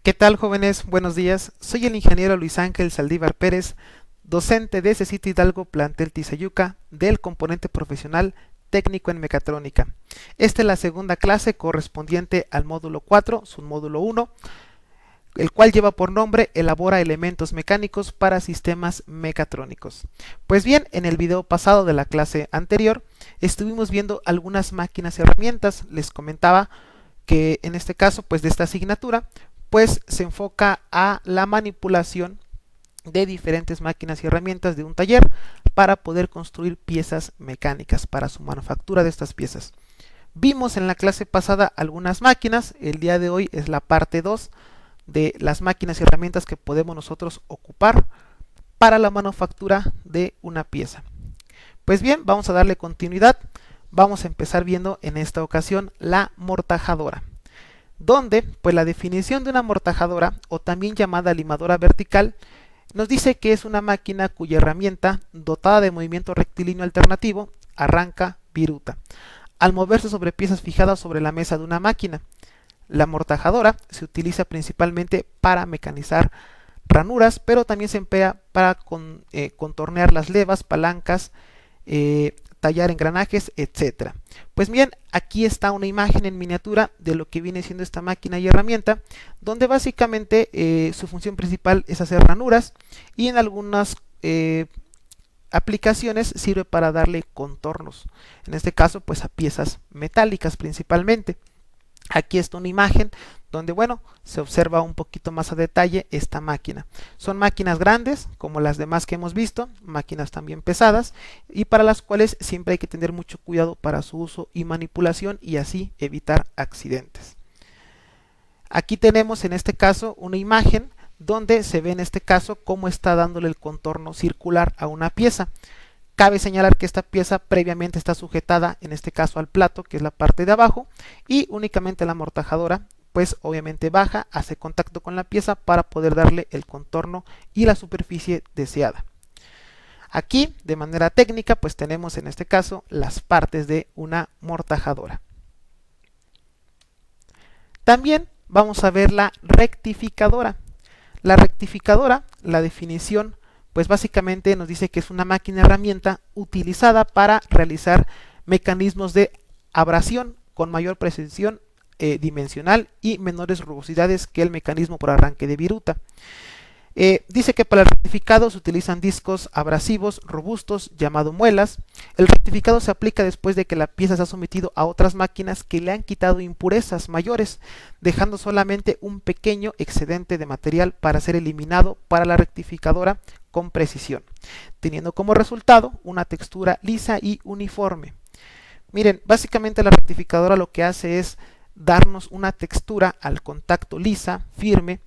¿Qué tal, jóvenes? Buenos días. Soy el ingeniero Luis Ángel Saldívar Pérez, docente de CECIT Hidalgo Plantel Tizayuca del componente profesional técnico en mecatrónica. Esta es la segunda clase correspondiente al módulo 4, submódulo 1, el cual lleva por nombre Elabora elementos mecánicos para sistemas mecatrónicos. Pues bien, en el video pasado de la clase anterior estuvimos viendo algunas máquinas y herramientas. Les comentaba que en este caso, pues de esta asignatura, pues se enfoca a la manipulación de diferentes máquinas y herramientas de un taller para poder construir piezas mecánicas para su manufactura de estas piezas. Vimos en la clase pasada algunas máquinas. El día de hoy es la parte 2 de las máquinas y herramientas que podemos nosotros ocupar para la manufactura de una pieza. Pues bien, vamos a darle continuidad. Vamos a empezar viendo en esta ocasión la amortajadora, donde pues la definición de una amortajadora, o también llamada limadora vertical, nos dice que es una máquina cuya herramienta, dotada de movimiento rectilíneo alternativo, arranca, viruta, al moverse sobre piezas fijadas sobre la mesa de una máquina. La amortajadora se utiliza principalmente para mecanizar ranuras, pero también se emplea para contornear las levas, palancas, tallar engranajes, etcétera. Pues bien, aquí está una imagen en miniatura de lo que viene siendo esta máquina y herramienta, donde básicamente su función principal es hacer ranuras, y en algunas aplicaciones sirve para darle contornos, en este caso pues a piezas metálicas principalmente. Aquí está una imagen donde, bueno, se observa un poquito más a detalle esta máquina. Son máquinas grandes, como las demás que hemos visto, máquinas también pesadas, y para las cuales siempre hay que tener mucho cuidado para su uso y manipulación, y así evitar accidentes. Aquí tenemos en este caso una imagen donde se ve en este caso cómo está dándole el contorno circular a una pieza. Cabe señalar que esta pieza previamente está sujetada, en este caso al plato, que es la parte de abajo, y únicamente la amortajadora pues obviamente baja, hace contacto con la pieza para poder darle el contorno y la superficie deseada. Aquí de manera técnica pues tenemos en este caso las partes de una amortajadora. También vamos a ver la rectificadora. La rectificadora, la definición pues básicamente nos dice que es una máquina herramienta utilizada para realizar mecanismos de abrasión con mayor precisión dimensional y menores rugosidades que el mecanismo por arranque de viruta. Dice que para el rectificado se utilizan discos abrasivos robustos llamados muelas. El rectificado se aplica después de que la pieza se ha sometido a otras máquinas que le han quitado impurezas mayores, dejando solamente un pequeño excedente de material para ser eliminado para la rectificadora con precisión, teniendo como resultado una textura lisa y uniforme. Miren, básicamente la rectificadora lo que hace es darnos una textura al contacto lisa, firme,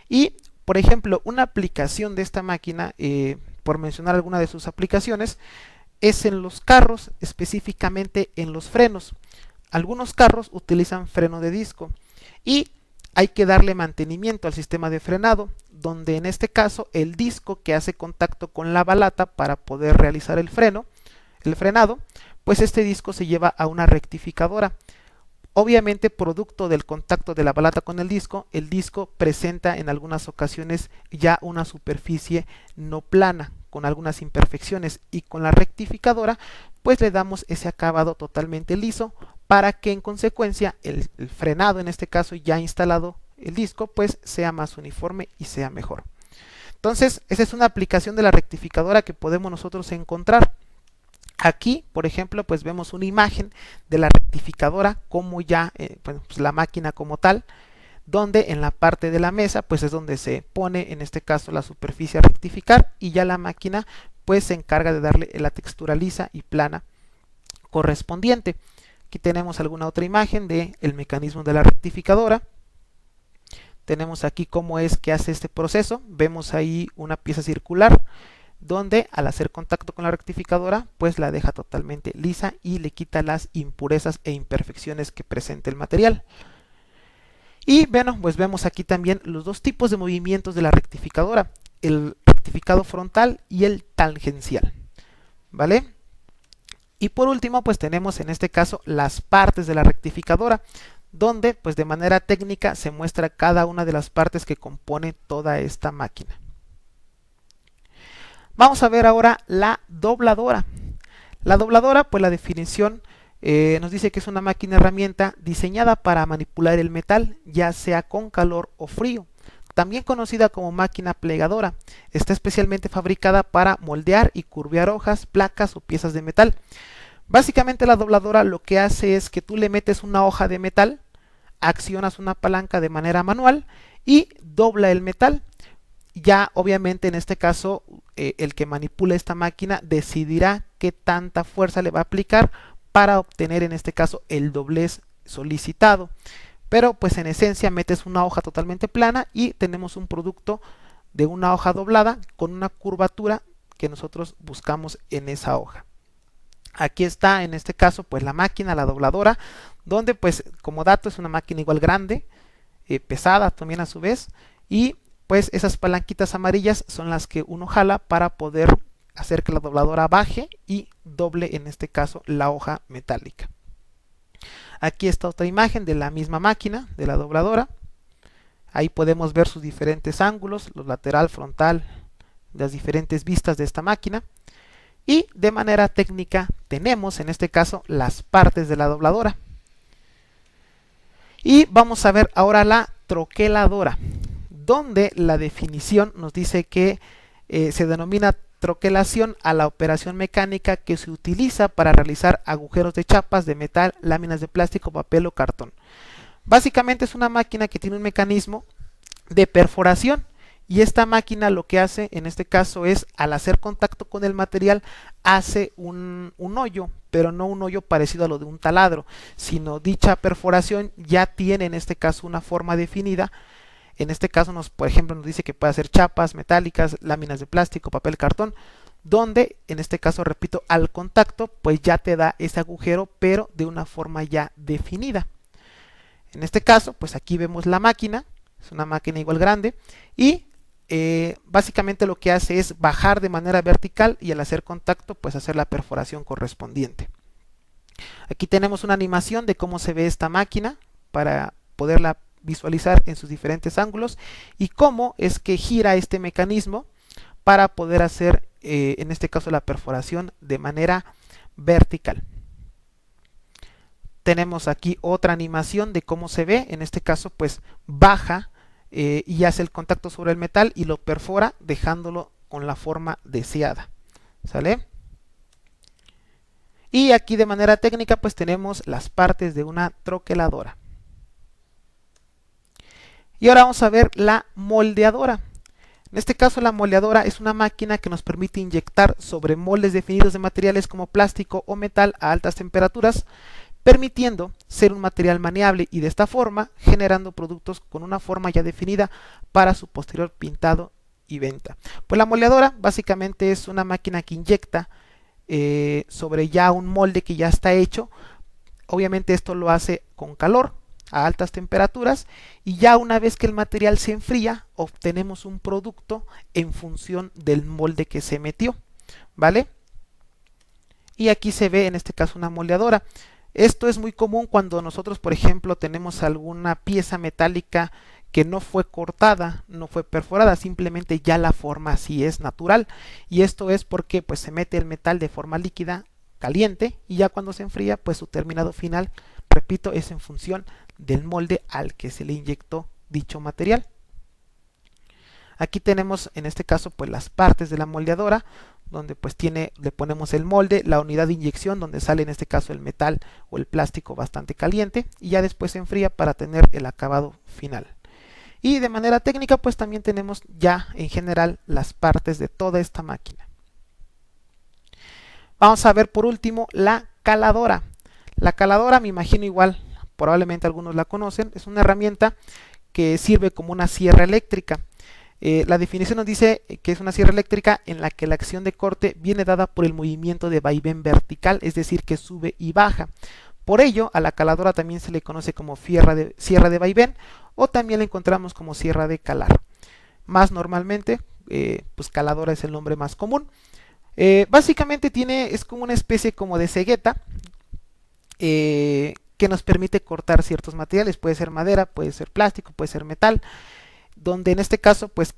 y por ejemplo, una aplicación de esta máquina, por mencionar alguna de sus aplicaciones, es en los carros, específicamente en los frenos. Algunos carros utilizan freno de disco y hay que darle mantenimiento al sistema de frenado, donde en este caso el disco que hace contacto con la balata para poder realizar el frenado, pues este disco se lleva a una rectificadora. Obviamente, producto del contacto de la balata con el disco presenta en algunas ocasiones ya una superficie no plana, con algunas imperfecciones, y con la rectificadora pues le damos ese acabado totalmente liso para que en consecuencia el frenado, en este caso ya instalado el disco, pues sea más uniforme y sea mejor. Entonces, esa es una aplicación de la rectificadora que podemos nosotros encontrar. Aquí, por ejemplo, pues vemos una imagen de la rectificadora, como ya pues la máquina como tal, donde en la parte de la mesa pues es donde se pone en este caso la superficie a rectificar, y ya la máquina pues se encarga de darle la textura lisa y plana correspondiente. Aquí tenemos alguna otra imagen del mecanismo de la rectificadora. Tenemos aquí cómo es que hace este proceso. Vemos ahí una pieza circular, donde al hacer contacto con la rectificadora pues la deja totalmente lisa y le quita las impurezas e imperfecciones que presenta el material. Y bueno, pues vemos aquí también los dos tipos de movimientos de la rectificadora, el rectificado frontal y el tangencial, ¿vale? Y por último pues tenemos en este caso las partes de la rectificadora, donde pues de manera técnica se muestra cada una de las partes que compone toda esta máquina. Vamos a ver ahora la dobladora. La dobladora, pues la definición nos dice que es una máquina herramienta diseñada para manipular el metal, ya sea con calor o frío. También conocida como máquina plegadora, está especialmente fabricada para moldear y curvear hojas, placas o piezas de metal. Básicamente la dobladora lo que hace es que tú le metes una hoja de metal, accionas una palanca de manera manual y dobla el metal. Ya obviamente en este caso el que manipula esta máquina decidirá qué tanta fuerza le va a aplicar para obtener en este caso el doblez solicitado. Pero pues en esencia metes una hoja totalmente plana y tenemos un producto de una hoja doblada con una curvatura que nosotros buscamos en esa hoja. Aquí está en este caso pues la máquina, la dobladora, donde pues como dato es una máquina igual grande, pesada también a su vez, y pues esas palanquitas amarillas son las que uno jala para poder hacer que la dobladora baje y doble en este caso la hoja metálica. Aquí está otra imagen de la misma máquina, de la dobladora. Ahí podemos ver sus diferentes ángulos, los lateral, frontal, las diferentes vistas de esta máquina. Y de manera técnica tenemos en este caso las partes de la dobladora. Y vamos a ver ahora la troqueladora, donde la definición nos dice que se denomina troquelación a la operación mecánica que se utiliza para realizar agujeros de chapas de metal, láminas de plástico, papel o cartón. Básicamente es una máquina que tiene un mecanismo de perforación y esta máquina lo que hace en este caso es al hacer contacto con el material hace un hoyo, pero no un hoyo parecido a lo de un taladro, sino dicha perforación ya tiene en este caso una forma definida. En este caso, por ejemplo, nos dice que puede hacer chapas metálicas, láminas de plástico, papel, cartón, donde en este caso, repito, al contacto, pues ya te da ese agujero, pero de una forma ya definida. En este caso, pues aquí vemos la máquina, es una máquina igual grande, y básicamente lo que hace es bajar de manera vertical y al hacer contacto, pues hacer la perforación correspondiente. Aquí tenemos una animación de cómo se ve esta máquina para poderla visualizar en sus diferentes ángulos y cómo es que gira este mecanismo para poder hacer en este caso la perforación de manera vertical. Tenemos aquí otra animación de cómo se ve, en este caso pues baja y hace el contacto sobre el metal y lo perfora dejándolo con la forma deseada. ¿Sale? Y aquí de manera técnica pues tenemos las partes de una troqueladora. Y ahora vamos a ver la moldeadora. En este caso la moldeadora es una máquina que nos permite inyectar sobre moldes definidos de materiales como plástico o metal a altas temperaturas, permitiendo ser un material maniable y de esta forma generando productos con una forma ya definida para su posterior pintado y venta. Pues la moldeadora básicamente es una máquina que inyecta sobre ya un molde que ya está hecho. Obviamente esto lo hace con calor a altas temperaturas y ya una vez que el material se enfría obtenemos un producto en función del molde que se metió, ¿vale? Y aquí se ve en este caso una moldeadora. Esto es muy común cuando nosotros por ejemplo tenemos alguna pieza metálica que no fue cortada, no fue perforada, simplemente ya la forma así es natural y esto es porque pues se mete el metal de forma líquida caliente y ya cuando se enfría pues su terminado final, repito, es en función del molde al que se le inyectó dicho material. Aquí tenemos en este caso pues las partes de la moldeadora donde pues le ponemos el molde, la unidad de inyección donde sale en este caso el metal o el plástico bastante caliente y ya después se enfría para tener el acabado final. Y de manera técnica pues también tenemos ya en general las partes de toda esta máquina. Vamos a ver por último la caladora. La caladora me imagino igual, probablemente algunos la conocen, es una herramienta que sirve como una sierra eléctrica. La definición nos dice que es una sierra eléctrica en la que la acción de corte viene dada por el movimiento de vaivén vertical, es decir, que sube y baja. Por ello, a la caladora también se le conoce como sierra de vaivén o también la encontramos como sierra de calar. Más normalmente, pues caladora es el nombre más común. Básicamente es como una especie como de cegueta que nos permite cortar ciertos materiales, puede ser madera, puede ser plástico, puede ser metal, donde en este caso pues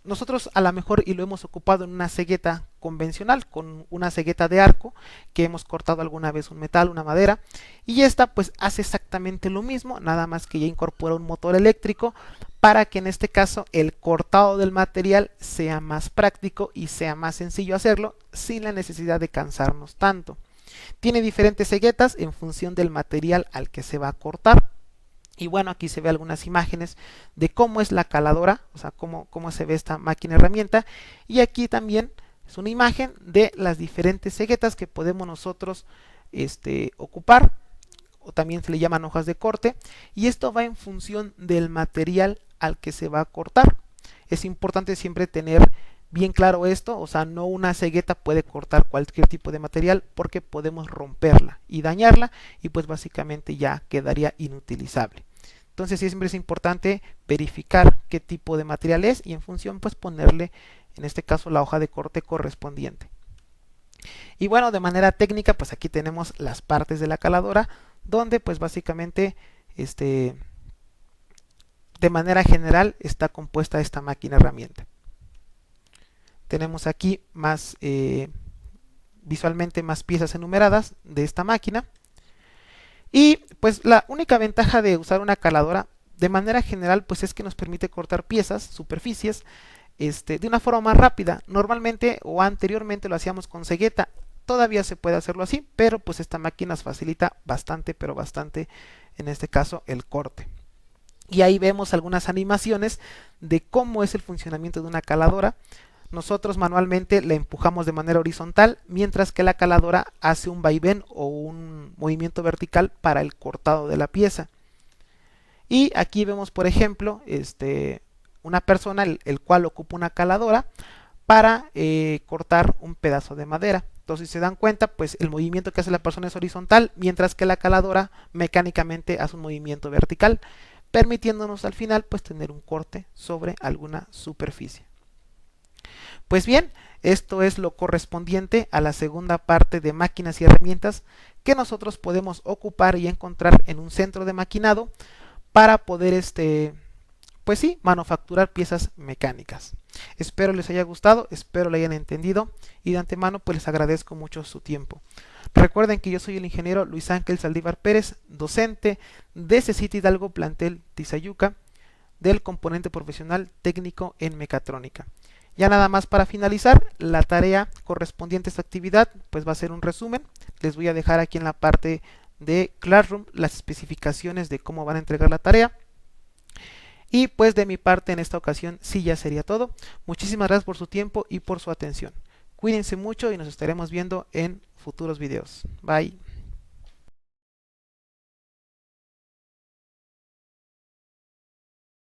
nosotros a lo mejor y lo hemos ocupado en una cegueta convencional, con una cegueta de arco, que hemos cortado alguna vez un metal, una madera, y esta pues hace exactamente lo mismo, nada más que ya incorpora un motor eléctrico para que en este caso el cortado del material sea más práctico y sea más sencillo hacerlo sin la necesidad de cansarnos tanto. Tiene diferentes ceguetas en función del material al que se va a cortar. Y bueno, aquí se ve algunas imágenes de cómo es la caladora, o sea, cómo se ve esta máquina herramienta. Y aquí también es una imagen de las diferentes ceguetas que podemos nosotros ocupar, o también se le llaman hojas de corte. Y esto va en función del material al que se va a cortar. Es importante siempre tener bien claro esto, o sea, no una cegueta puede cortar cualquier tipo de material porque podemos romperla y dañarla y pues básicamente ya quedaría inutilizable. Entonces siempre es importante verificar qué tipo de material es y en función pues ponerle en este caso la hoja de corte correspondiente. Y bueno, de manera técnica pues aquí tenemos las partes de la caladora donde pues básicamente de manera general está compuesta esta máquina herramienta. Tenemos aquí más visualmente más piezas enumeradas de esta máquina. Y pues la única ventaja de usar una caladora de manera general pues es que nos permite cortar piezas, superficies, de una forma más rápida. Normalmente o anteriormente lo hacíamos con cegueta, todavía se puede hacerlo así, pero pues esta máquina nos facilita bastante, pero bastante en este caso el corte. Y ahí vemos algunas animaciones de cómo es el funcionamiento de una caladora. Nosotros manualmente la empujamos de manera horizontal, mientras que la caladora hace un vaivén o un movimiento vertical para el cortado de la pieza. Y aquí vemos, por ejemplo, una persona el cual ocupa una caladora para cortar un pedazo de madera. Entonces, si se dan cuenta, pues el movimiento que hace la persona es horizontal, mientras que la caladora mecánicamente hace un movimiento vertical, permitiéndonos al final pues tener un corte sobre alguna superficie. Pues bien, esto es lo correspondiente a la segunda parte de máquinas y herramientas que nosotros podemos ocupar y encontrar en un centro de maquinado para poder pues sí, manufacturar piezas mecánicas. Espero les haya gustado, espero lo hayan entendido y de antemano pues les agradezco mucho su tiempo. Recuerden que yo soy el ingeniero Luis Ángel Saldívar Pérez, docente de CECITI Hidalgo Plantel Tizayuca, del componente profesional técnico en mecatrónica. Ya nada más para finalizar, la tarea correspondiente a esta actividad pues va a ser un resumen. Les voy a dejar aquí en la parte de Classroom las especificaciones de cómo van a entregar la tarea. Y pues de mi parte en esta ocasión sí ya sería todo. Muchísimas gracias por su tiempo y por su atención. Cuídense mucho y nos estaremos viendo en futuros videos. Bye.